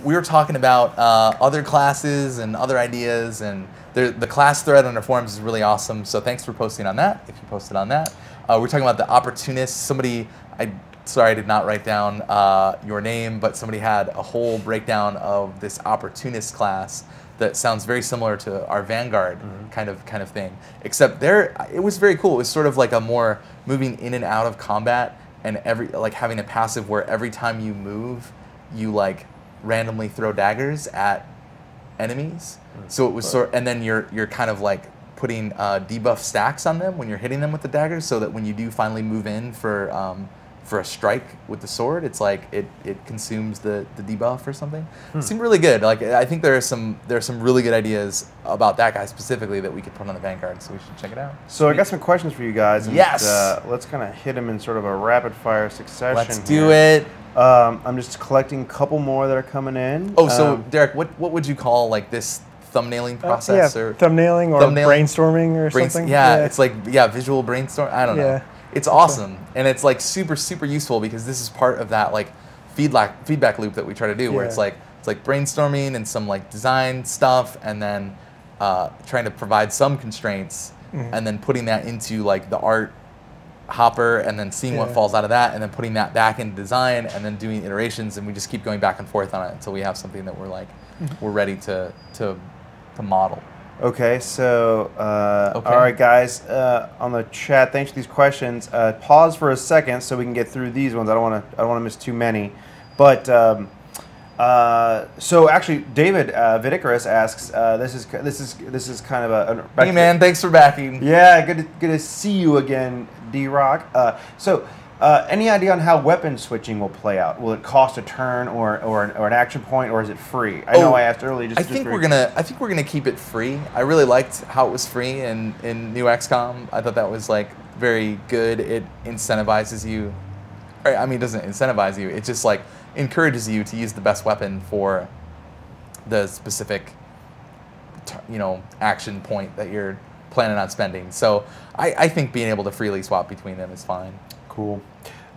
we were talking about other classes and other ideas, and the class thread on our forums is really awesome. So thanks for posting on that. If you posted on that, we're talking about the opportunists. Somebody, sorry, I did not write down your name, but somebody had a whole breakdown of this opportunist class that sounds very similar to our Vanguard kind of thing. Except it was very cool. It was sort of like a more moving in and out of combat, and like having a passive where every time you move, you like randomly throw daggers at enemies. So it was and then you're kind of like putting debuff stacks on them when you're hitting them with the daggers, so that when you do finally move in for a strike with the sword, it's like it consumes the debuff or something. It seemed really good. Like I think there are some really good ideas about that guy specifically that we could put on the Vanguard, so we should check it out. So I got some questions for you guys. And, yes. Let's kind of hit them in sort of a rapid fire succession. Let's do it. I'm just collecting a couple more that are coming in. Oh, so Derek, what would you call like this thumbnailing process? Or thumbnailing or brainstorming or something? Yeah, it's like visual brainstorm. I don't know. It's awesome, and it's like super useful because this is part of that like feedback loop that we try to do, where it's like brainstorming and some like design stuff, and then trying to provide some constraints, and then putting that into like the art hopper, and then seeing what falls out of that, and then putting that back into design, and then doing iterations, and we just keep going back and forth on it until we have something that we're like we're ready to model. Okay, so all right, guys, on the chat, thanks for these questions. Pause for a second so we can get through these ones. I don't want to miss too many, but so actually, David Vidicaris asks, this is kind of a hey man, thanks for backing. Yeah, good to see you again, D-Rock. Any idea on how weapon switching will play out? Will it cost a turn or an action point, or is it free? I know I asked earlier. I think we're gonna keep it free. I really liked how it was free in New XCOM. I thought that was like very good. It incentivizes you. I mean, it doesn't incentivize you. It just like encourages you to use the best weapon for the specific, action point that you're planning on spending. So I think being able to freely swap between them is fine. Cool.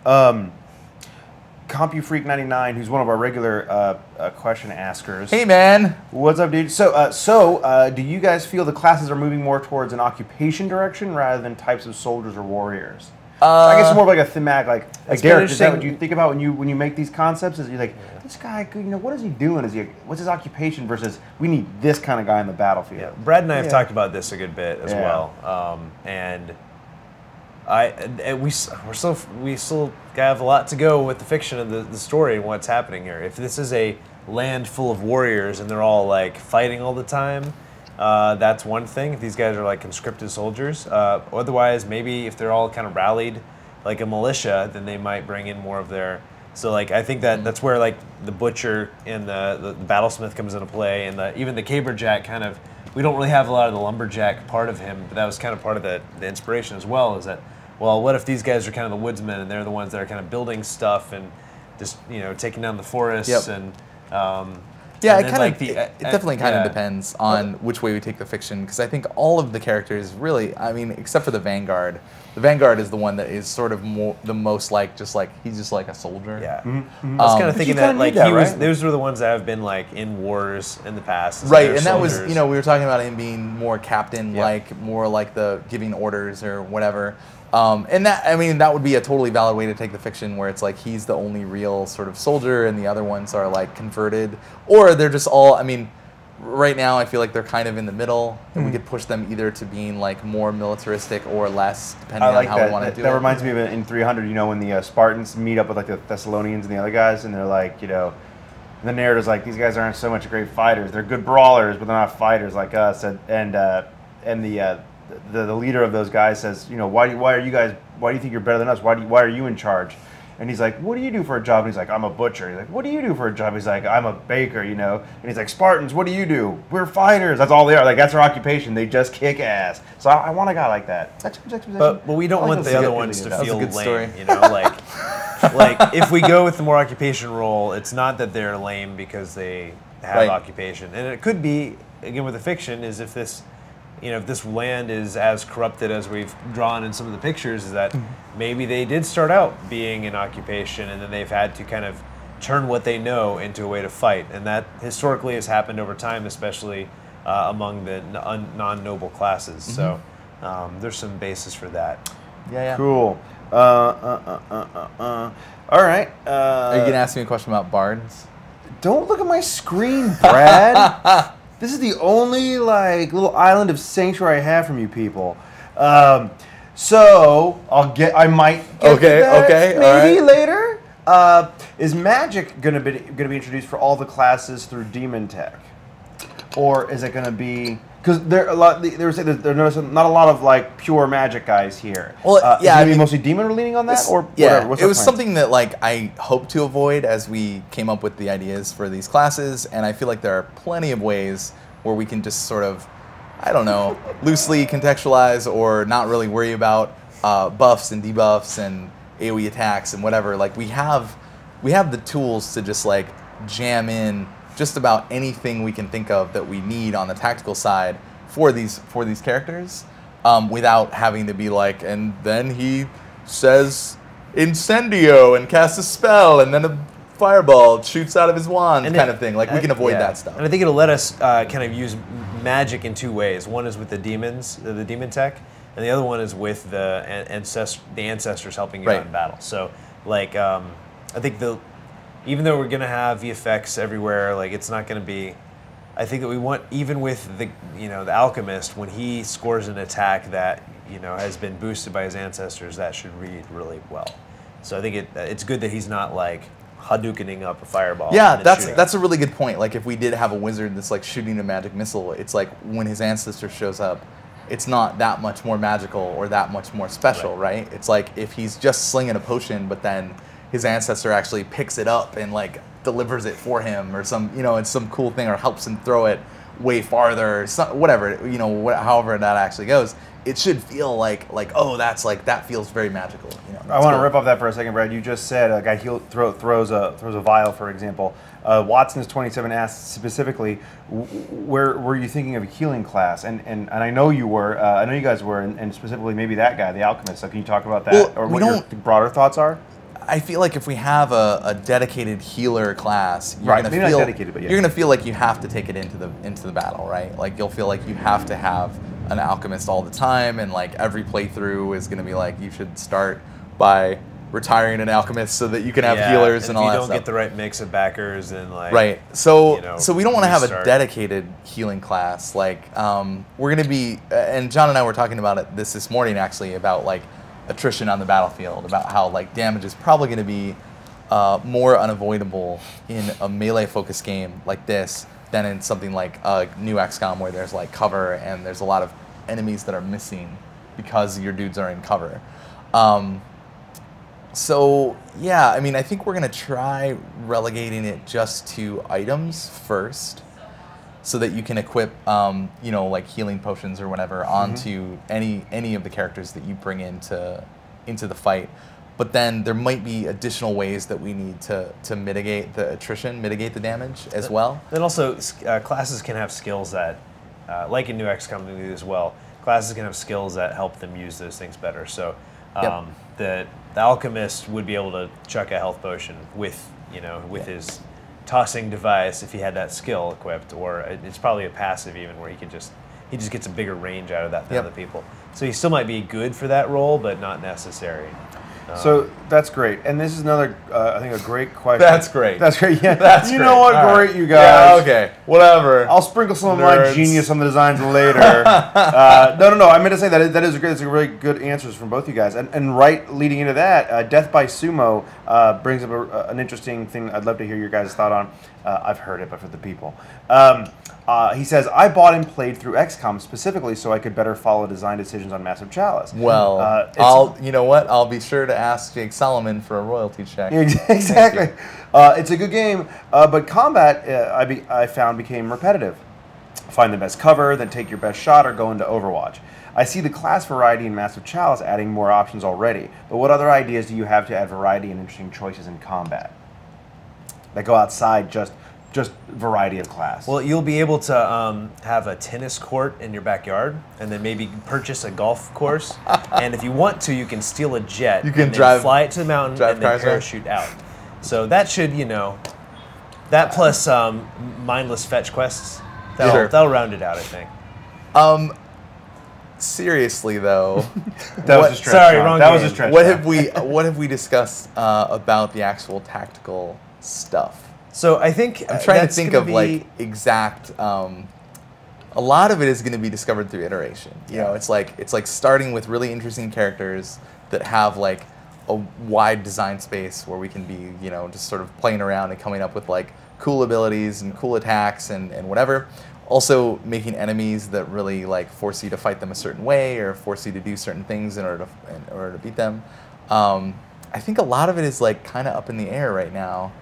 CompuFreak99, who's one of our regular question askers. Hey, man. What's up, dude? So, do you guys feel the classes are moving more towards an occupation direction rather than types of soldiers or warriors? I guess it's more of like a thematic, like Derek, is that what you think about when you make these concepts? Is you're like, this guy, what is he doing? What's his occupation versus we need this kind of guy in the battlefield? Yeah. Brad and I have talked about this a good bit as well, and we still have a lot to go with the fiction of the story and what's happening here. If this is a land full of warriors and they're all like fighting all the time, that's one thing. If these guys are like conscripted soldiers, otherwise maybe if they're all kind of rallied like a militia, then they might bring in more of their. So like I think that's where like the butcher and the battlesmith comes into play, and even the caberjack kind of. We don't really have a lot of the lumberjack part of him, but that was kind of part of the inspiration as well. Is that, well, what if these guys are kind of the woodsmen and they're the ones that are kind of building stuff and just taking down the forests and yeah, it definitely kind of depends on which way we take the fiction, because I think all of the characters really, I mean, except for the Vanguard. The Vanguard is the one that is sort of the most like he's just like a soldier. Yeah, I was kind of thinking that like those were the ones that have been like in wars in the past. Right, and that was we were talking about him being more captain-like, more like the giving orders or whatever. And that would be a totally valid way to take the fiction, where it's like he's the only real sort of soldier and the other ones are like converted, or they're just all, I mean, right now I feel like they're kind of in the middle, and we could push them either to being like more militaristic or less, depending on how we want to do it. That reminds me of in 300, when the Spartans meet up with like the Thessalonians and the other guys, and they're like, the narrative's like, these guys aren't so much great fighters. They're good brawlers, but they're not fighters like us. And the leader of those guys says, why do you think you're better than us? Why are you in charge? And he's like, what do you do for a job? And he's like, I'm a butcher. He's like, what do you do for a job? He's like, I'm a baker, And he's like, Spartans, what do you do? We're fighters. That's all they are. Like, that's their occupation. They just kick ass. So I want a guy like that. But we don't want the other ones to feel lame, like if we go with the more occupation role, it's not that they're lame because they have occupation. And it could be, again, with the fiction, is if this if this land is as corrupted as we've drawn in some of the pictures, is that maybe they did start out being an occupation and then they've had to kind of turn what they know into a way to fight, and that historically has happened over time, especially among the non-noble classes. So there's some basis for that. Yeah. Cool. All right. Are you gonna ask me a question about bards? Don't look at my screen, Brad. This is the only like little island of sanctuary I have from you people. So I might get to that maybe later. Is magic gonna be introduced for all the classes through demon tech, or is it gonna be? Because there not a lot of like pure magic guys here. Well, yeah, is it mostly demon leaning on that, or whatever? What's it was something that like I hope to avoid as we came up with the ideas for these classes, and I feel like there are plenty of ways where we can just sort of, I don't know, loosely contextualize or not really worry about buffs and debuffs and AoE attacks and whatever. Like we have the tools to just like jam in just about anything we can think of that we need on the tactical side for these characters, without having to be like, and then he says incendio and casts a spell, and then a fireball shoots out of his wand, kind of thing. Like we can avoid that stuff. And I think it'll let us kind of use magic in two ways. One is with the demons, the demon tech, and the other one is with the ancestors helping you out in battle. So like I think even though we're gonna have VFX everywhere, like it's not gonna be. I think that we want, even with the the alchemist, when he scores an attack that has been boosted by his ancestors, that should read really well. So I think it's good that he's not like Hadoukening up a fireball. Yeah, that's a really good point. Like if we did have a wizard that's like shooting a magic missile, it's like when his ancestor shows up, it's not that much more magical or that much more special, right? It's like if he's just slinging a potion, but then his ancestor actually picks it up and like delivers it for him, or some it's some cool thing, or helps him throw it way farther, or whatever however that actually goes. It should feel like oh, that feels very magical. I want to rip off that for a second, Brad. You just said a guy throws a vial, for example. Watson's27 asked specifically, where were you thinking of a healing class? And I know you were. I know you guys were, and specifically maybe that guy, the alchemist. So can you talk about that, or what your broader thoughts are? I feel like if we have a dedicated healer class, you're gonna maybe feel not dedicated, but yeah. You're gonna feel like you have to take it into the battle, right? Like you'll feel like you have to have an alchemist all the time, and like every playthrough is gonna be like you should start by retiring an alchemist so that you can have healers and all that stuff. If you don't get the right mix of backers, then like so we don't want to have a dedicated healing class. Like we're gonna be, and John and I were talking about it this morning actually, about like attrition on the battlefield, about how like damage is probably going to be more unavoidable in a melee focused game like this than in something like new XCOM, where there's like cover and there's a lot of enemies that are missing because your dudes are in cover. So yeah, I mean, I think we're going to try relegating it just to items first, so that you can equip, like healing potions or whatever onto any of the characters that you bring into the fight. But then there might be additional ways that we need to mitigate the attrition, mitigate the damage as well. Then also, classes can have skills that, like in New XCOM they do as well, classes can have skills that help them use those things better. So the alchemist would be able to chuck a health potion with his tossing device if he had that skill equipped, or it's probably a passive even, where he just gets a bigger range out of that than other people. So he still might be good for that role, but not necessary. So that's great, and this is another, I think, a great question. That's great. That's great. Yeah, that's you great. know what? All great, right. You guys. Yeah, okay, whatever. I'll sprinkle some of my genius on the designs later. No. I meant to say that is a really good answers from both you guys, and right leading into that, Death by Sumo brings up an interesting thing. I'd love to hear your guys' thought on. I've heard it, but for the people. He says, I bought and played through XCOM specifically so I could better follow design decisions on Massive Chalice. Well, I'll be sure to ask Jake Solomon for a royalty check. Exactly. It's a good game, but combat, I found, became repetitive. Find the best cover, then take your best shot, or go into Overwatch. I see the class variety in Massive Chalice adding more options already, but what other ideas do you have to add variety and interesting choices in combat that go outside just variety of class? Well, you'll be able to have a tennis court in your backyard, and then maybe purchase a golf course. And if you want to, you can steal a jet. You can fly it to the mountain and then parachute out. So that should, you know, that plus mindless fetch quests, that'll round it out, I think. Seriously though, that was a stretch. Sorry, wrong That game. was a stretch. what have we discussed about the actual tactical stuff? So I think I'm trying to think of like exact. A lot of it is going to be discovered through iteration. You know, it's like starting with really interesting characters that have like a wide design space where we can be, you know, just sort of playing around and coming up with like cool abilities and cool attacks and whatever. Also making enemies that really like force you to fight them a certain way or force you to do certain things in order to beat them. I think a lot of it is like kind of up in the air right now.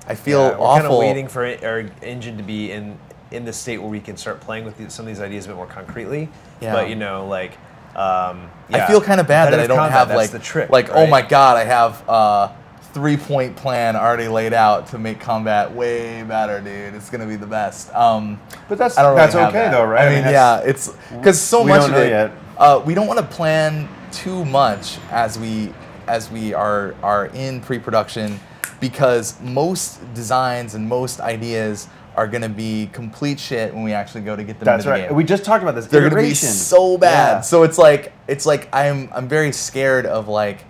I feel awful. We're kind of waiting for our engine to be in the state where we can start playing with some of these ideas a bit more concretely. Yeah. But you know, like, I feel kind of bad that I don't have like the trick, like right? Oh my god, I have a 3-point plan already laid out to make combat way better, dude. It's gonna be the best. But that's I don't really have okay that. though, right? I mean, yeah, it's because so we much don't of know it. yet. We don't want to plan too much as we are in pre-production, because most designs and most ideas are going to be complete shit when we actually go to get them That's into the right. game. We just talked about this. They're going to be Iteration. so bad. Yeah. So it's like I'm very scared of like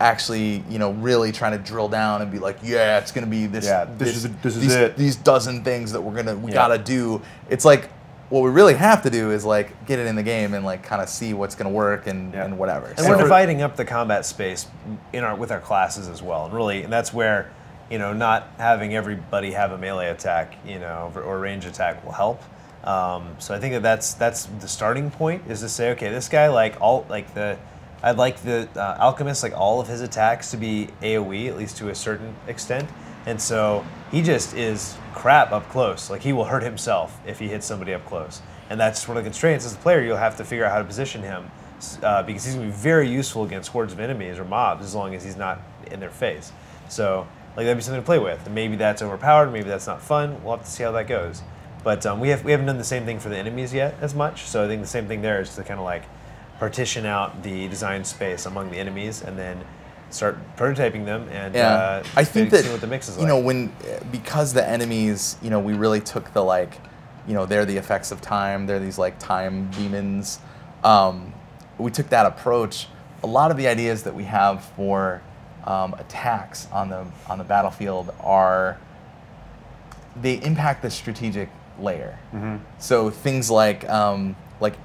actually, you know, really trying to drill down and be like, yeah, it's going to be this. Yeah, this is it. These dozen things that we gotta do. It's like what we really have to do is like get it in the game and like kind of see what's going to work and whatever. And we're dividing up the combat space with our classes as well, and that's where, you know, not having everybody have a melee attack, you know, or range attack will help. So I think that's the starting point, is to say, okay, this guy I'd like the alchemist, like all of his attacks to be AoE, at least to a certain extent, and so he just is crap up close. Like, he will hurt himself if he hits somebody up close, and that's one of the constraints as a player. You'll have to figure out how to position him, because he's going to be very useful against hordes of enemies or mobs as long as he's not in their face. So like, that'd be something to play with. And maybe that's overpowered, maybe that's not fun. We'll have to see how that goes. But we haven't done the same thing for the enemies yet as much. So I think the same thing there is to kind of like partition out the design space among the enemies and then start prototyping them and I think that, see what the mix is like. You know, because the enemies, you know, we really took the like, you know, they're the effects of time. They're these like time demons. We took that approach. A lot of the ideas that we have for attacks on the battlefield they impact the strategic layer. Mm-hmm. So things like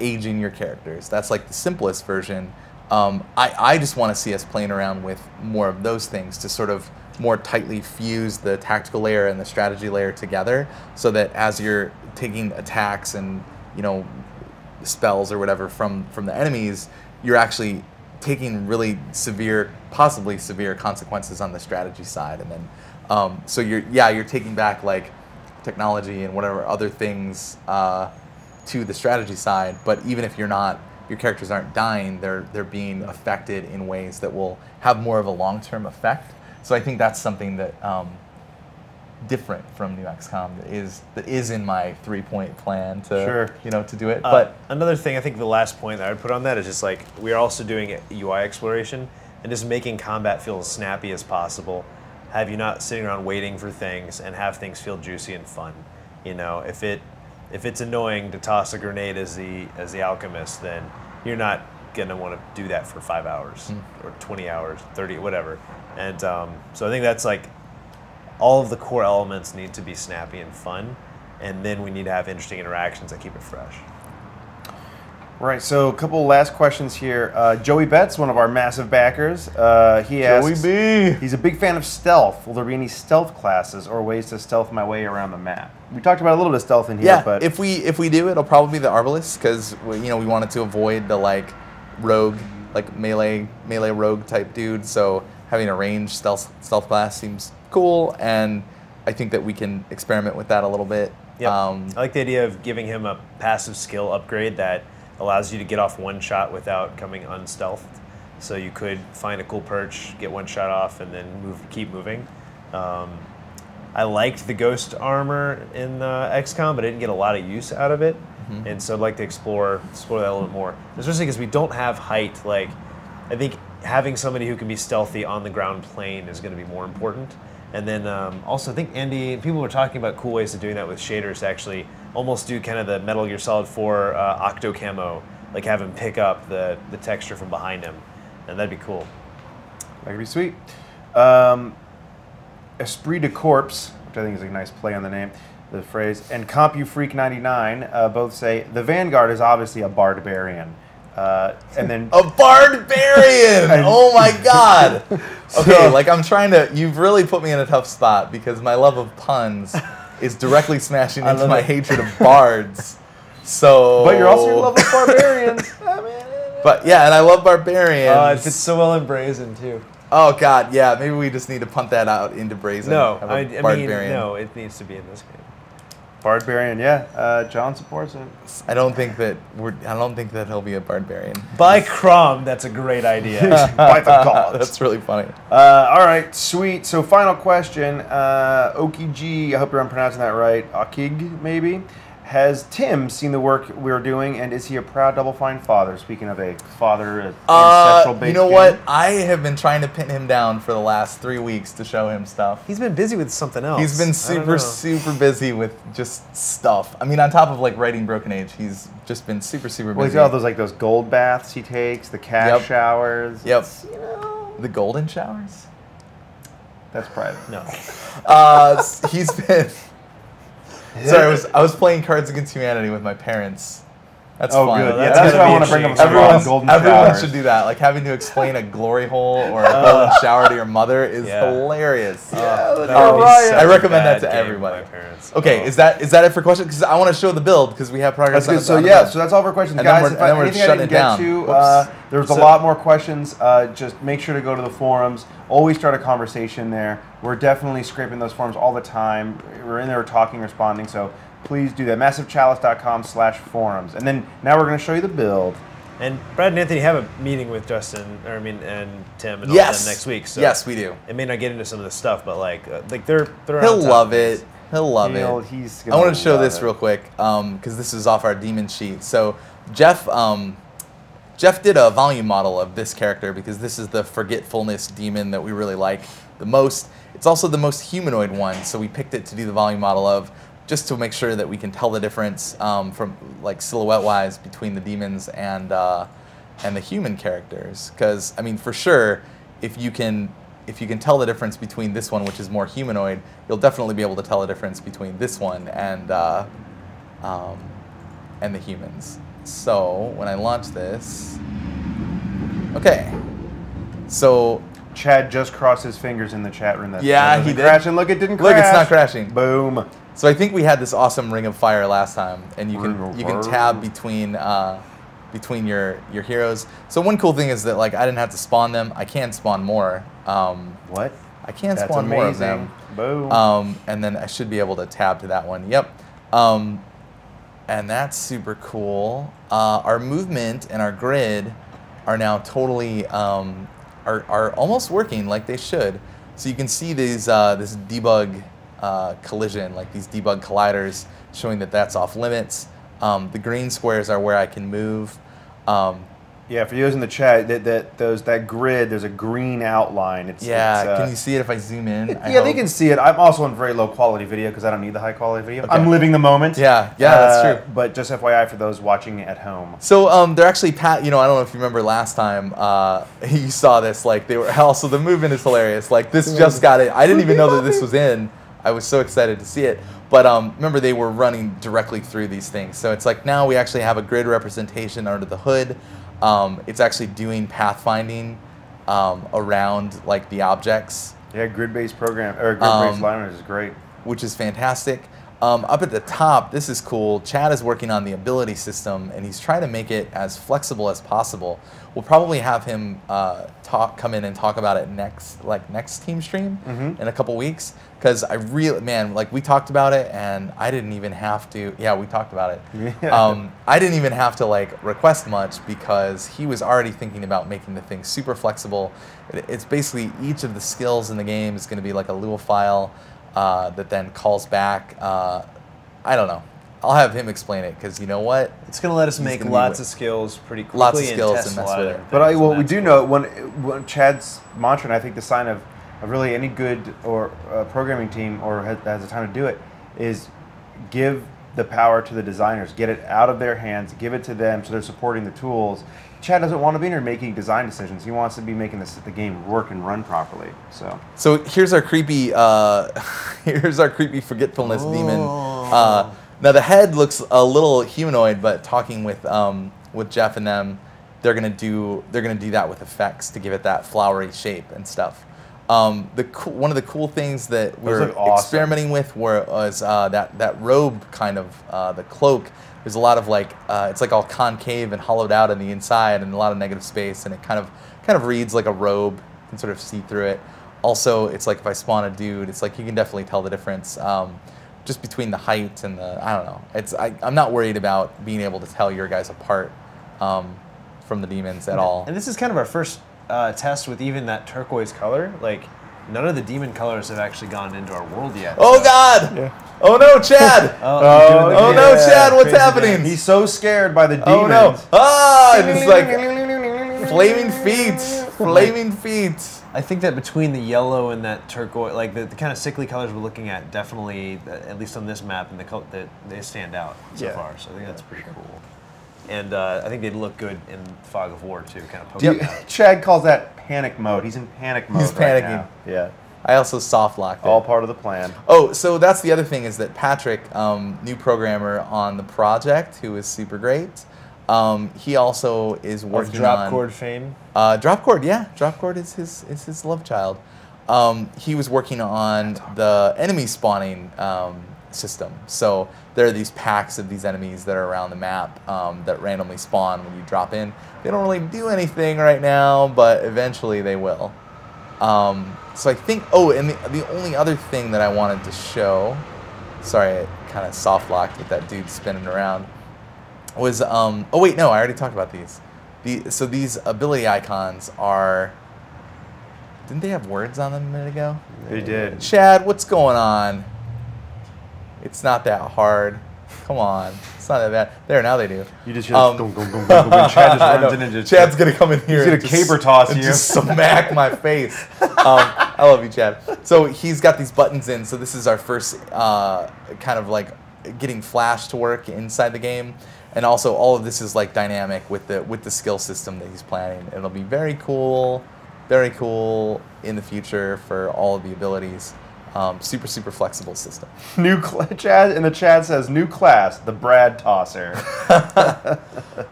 aging your characters. That's like the simplest version. I just want to see us playing around with more of those things to sort of more tightly fuse the tactical layer and the strategy layer together, so that as you're taking attacks and, you know, spells or whatever from the enemies, you're actually taking really severe, possibly severe consequences on the strategy side, and then so you're taking back like technology and whatever other things to the strategy side. But even if your characters aren't dying, they're being affected in ways that will have more of a long-term effect. So I think that's something that different from New XCOM that is in my 3-point plan to to do it. But another thing, I think the last point that I would put on that is just like, we're also doing UI exploration and just making combat feel as snappy as possible. Have you not sitting around waiting for things, and have things feel juicy and fun. You know, if it's annoying to toss a grenade as the alchemist, then you're not gonna want to do that for 5 hours or 20 hours, 30, whatever. And so I think that's like, all of the core elements need to be snappy and fun, and then we need to have interesting interactions that keep it fresh. Right, so a couple last questions here. Joey Betts, one of our massive backers, he asks, Joey B. he's a big fan of stealth. Will there be any stealth classes or ways to stealth my way around the map? We talked about a little bit of stealth in here, Yeah, but if we do, it'll probably be the Arbalist, because we wanted to avoid the like rogue, like melee rogue type dude. So having a ranged stealth class seems cool, and I think that we can experiment with that a little bit. Yep. I like the idea of giving him a passive skill upgrade that allows you to get off one shot without coming unstealthed. So you could find a cool perch, get one shot off, and then keep moving. I liked the ghost armor in XCOM, but I didn't get a lot of use out of it. Mm-hmm. And so I'd like to explore that a little bit more, especially because we don't have height. Like, I think having somebody who can be stealthy on the ground plane is going to be more important. And then also I think Andy, people were talking about cool ways of doing that with shaders to actually almost do kind of the Metal Gear Solid 4 Octo Camo, like have him pick up the texture from behind him. And that'd be cool. That could be sweet. Esprit de Corps, which I think is a nice play on the name, the phrase, and CompuFreak99 both say, the Vanguard is obviously a barbarian. And then a barbarian! Oh my god! Okay, like I'm trying to, you've really put me in a tough spot because my love of puns is directly smashing into my hatred of bards. So, but you're also in love with barbarians. But yeah, and I love barbarians. It fits so well in Brazen too. Oh god, yeah. Maybe we just need to punt that out into Brazen. No, I mean, no, it needs to be in this game. Barbarian, yeah. John supports it. I don't think that he'll be a barbarian. By Crom, that's a great idea. By the gods. That's really funny. All right, sweet. So final question. Okig, I hope I'm pronouncing that right. Okig, maybe. Has Tim seen the work we're doing, and is he a proud Double Fine father? Speaking of a father, ancestral-based you know game. what? I have been trying to pin him down for the last 3 weeks to show him stuff. He's been busy with something else. He's been super busy with just stuff. I mean, on top of like writing Broken Age, he's just been super busy. Well, he's got all those gold baths he takes, the cat showers. Yep. It's, you know, the golden showers. That's private. No. He's been. Sorry, I was playing Cards Against Humanity with my parents. That's fun. Good. Yeah, that's what I want to bring up. Everyone should do that. Like having to explain a glory hole or a golden shower to your mother is hilarious. I recommend that to everybody. Okay, is that it for questions? Because I want to show the build because we have progress. That's good. So so that's all for questions, guys. If anything I didn't get to, there's a lot more questions. Just make sure to go to the forums. Always start a conversation there. We're definitely scraping those forums all the time. We're in there talking, responding. So please do that. MassiveChalice.com/forums. And then now we're going to show you the build. And Brad and Anthony have a meeting with Justin, and Tim, and all them next week. So yes, we do. It may not get into some of the stuff, but like they're. He'll love it. He'll love it. I want to show this real quick because this is off our demon sheet. So Jeff did a volume model of this character because this is the forgetfulness demon that we really like the most. It's also the most humanoid one, so we picked it to do the volume model of, just to make sure that we can tell the difference from like silhouette-wise between the demons and the human characters. Because I mean, for sure, if you can tell the difference between this one, which is more humanoid, you'll definitely be able to tell the difference between this one and the humans. So when I launch this, okay, so. Chad just crossed his fingers in the chat room. He did. Crashing. Look, it didn't crash. Look, it's not crashing. Boom. So I think we had this awesome Ring of Fire last time, and you can tab between your heroes. So one cool thing is that like I didn't have to spawn them. I can spawn more. What? I can spawn more of them. Boom. And then I should be able to tab to that one. Yep. And that's super cool. Our movement and our grid are now totally are almost working like they should. So you can see these this debug collision, like these debug colliders, showing that that's off limits. The green squares are where I can move. Yeah, for those in the chat, that grid, there's a green outline. Can you see it if I zoom in? Yeah, they can see it. I'm also in very low quality video because I don't need the high quality video. Okay. I'm living the moment. Yeah, that's true. But just FYI for those watching at home. So they're actually I don't know if you remember last time you saw this. Like they were also the movement is hilarious. Like this just got it. I didn't even know that this was in. I was so excited to see it. But remember, they were running directly through these things. So it's like now we actually have a grid representation under the hood. It's actually doing pathfinding around like the objects. Yeah, grid-based program or grid-based liners is great, which is fantastic. Up at the top, this is cool. Chad is working on the ability system, and he's trying to make it as flexible as possible. We'll probably have him come in and talk about it next Teamstream in a couple weeks. Because we talked about it, and I didn't even have to. Yeah, we talked about it. Yeah. I didn't even have to like request much because he was already thinking about making the thing super flexible. It's basically each of the skills in the game is going to be like a Lua file that then calls back. I don't know. I'll have him explain it because you know what? It's going to let us make lots of skills pretty quickly. Lots of skills and mess with it. But we do know when Chad's mantra, and I think the sign of of really any good or programming team or has the time to do it is give the power to the designers. Get it out of their hands. Give it to them so they're supporting the tools. Chad doesn't want to be in there making design decisions. He wants to be making the game work and run properly. So here's our creepy forgetfulness demon. Now the head looks a little humanoid, but talking with Jeff and them, they're gonna do that with effects to give it that flowery shape and stuff. One of the cool things that we're experimenting with was that robe kind of the cloak. There's a lot of like it's like all concave and hollowed out on the inside, and a lot of negative space, and it kind of reads like a robe. You can sort of see through it. Also, it's like if I spawn a dude, it's like you can definitely tell the difference just between the height and the, I don't know. I'm not worried about being able to tell your guys apart from the demons at all. And this is kind of our first test with even that turquoise color. Like, none of the demon colors have actually gone into our world yet. Oh, God! Yeah. Oh, no, Chad! Oh, no, Chad, what's happening? Man. He's so scared by the demons. Oh, no. Ah! It's like flaming feet. Flaming feet. I think that between the yellow and that turquoise, like the kind of sickly colors we're looking at, definitely, at least on this map, and they stand out so far. So I think that's pretty cool. And I think they'd look good in Fog of War too, kind of poking out. Chad calls that panic mode. He's in panic mode. He's panicking. Now. Yeah. I also soft locked it. All part of the plan. Oh, so that's the other thing is that Patrick, new programmer on the project, who is super great. He also is working on Dropcord fame. Dropcord, yeah, Dropcord is his love child. He was working on the enemy spawning system. So there are these packs of these enemies that are around the map that randomly spawn when you drop in. They don't really do anything right now, but eventually they will. So I think, oh, and the only other thing that I wanted to show, sorry, I kind of soft locked with that dude spinning around, was, oh wait, no, I already talked about these. So these ability icons are, didn't they have words on them a minute ago? They did. Chad, what's going on? It's not that hard. Come on. It's not that bad. There, now they do. You just hear dum, dum, dum, dum, dum, Chad just runs in and just... Chad's going to come in here He's going to caber toss you. Just smack my face. I love you, Chad. So he's got these buttons in. So this is our first kind of like getting Flash to work inside the game. And also all of this is like dynamic with the skill system that he's planning. It'll be very cool in the future for all of the abilities. Super flexible system. Chad in the chat says new class, the Brad Tosser.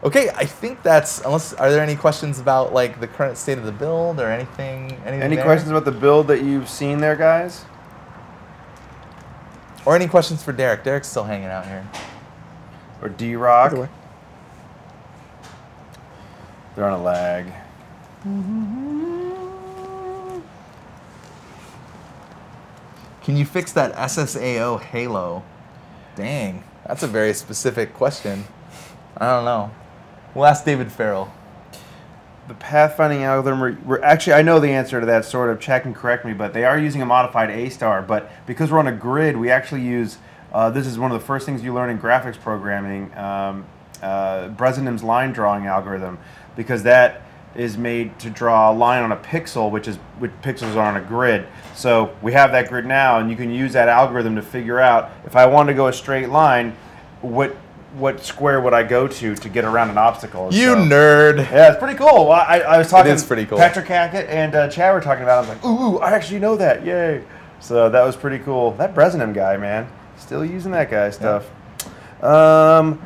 Okay, I think that's, are there any questions about like the current state of the build or anything? Any questions about the build that you've seen there, guys? Or any questions for Derek? Derek's still hanging out here. Or D-Rock. They're on a lag. Can you fix that SSAO Halo? Dang, that's a very specific question. I don't know. We'll ask David Farrell. The pathfinding algorithm, we're actually, I know the answer to that, sort of. Chad can correct me, but they are using a modified A-star. But because we're on a grid, we actually use, this is one of the first things you learn in graphics programming, Bresenham's line drawing algorithm, because that is made to draw a line on a pixel, which pixels are on a grid. So we have that grid now, and you can use that algorithm to figure out, if I want to go a straight line, what square would I go to get around an obstacle? You nerd. Yeah, it's pretty cool. I was talking. It is pretty cool. Patrick Hackett and Chad were talking about it. I was like, ooh, I actually know that. Yay. So that was pretty cool. That Bresenham guy, man. Still using that guy stuff. Yeah.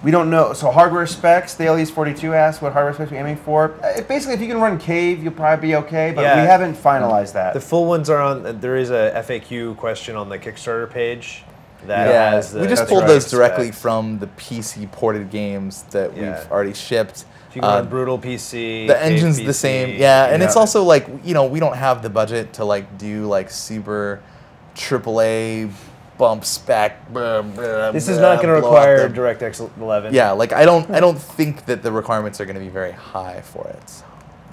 We don't know. So hardware specs, the LES42 asks what hardware specs we're aiming for. Basically, if you can run Cave, you'll probably be okay, but we haven't finalized that. The full ones are on, there is a FAQ question on the Kickstarter page. That has the, we just pulled those directly from the PC ported games that we've already shipped. You can run Brutal PC. The engine's the same, and it's also like, you know, we don't have the budget to like do like super AAA bump spec. This is not going to require DirectX 11. Yeah, like I don't think that the requirements are going to be very high for it. So,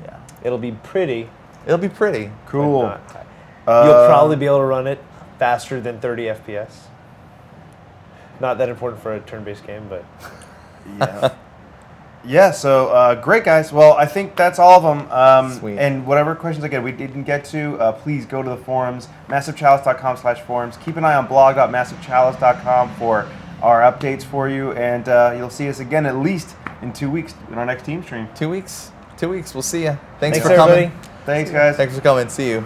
yeah, it'll be pretty. It'll be pretty. Cool. You'll probably be able to run it faster than 30 FPS. Not that important for a turn-based game, but yeah. Yeah, so great, guys. Well, I think that's all of them. Sweet. And whatever questions again we didn't get to, please go to the forums, massivechalice.com/forums. Keep an eye on blog.massivechalice.com for our updates for you, and you'll see us again at least in 2 weeks in our next team stream. 2 weeks. 2 weeks. We'll see you. Thanks for everybody. coming. Thanks, guys. Thanks for coming. See you.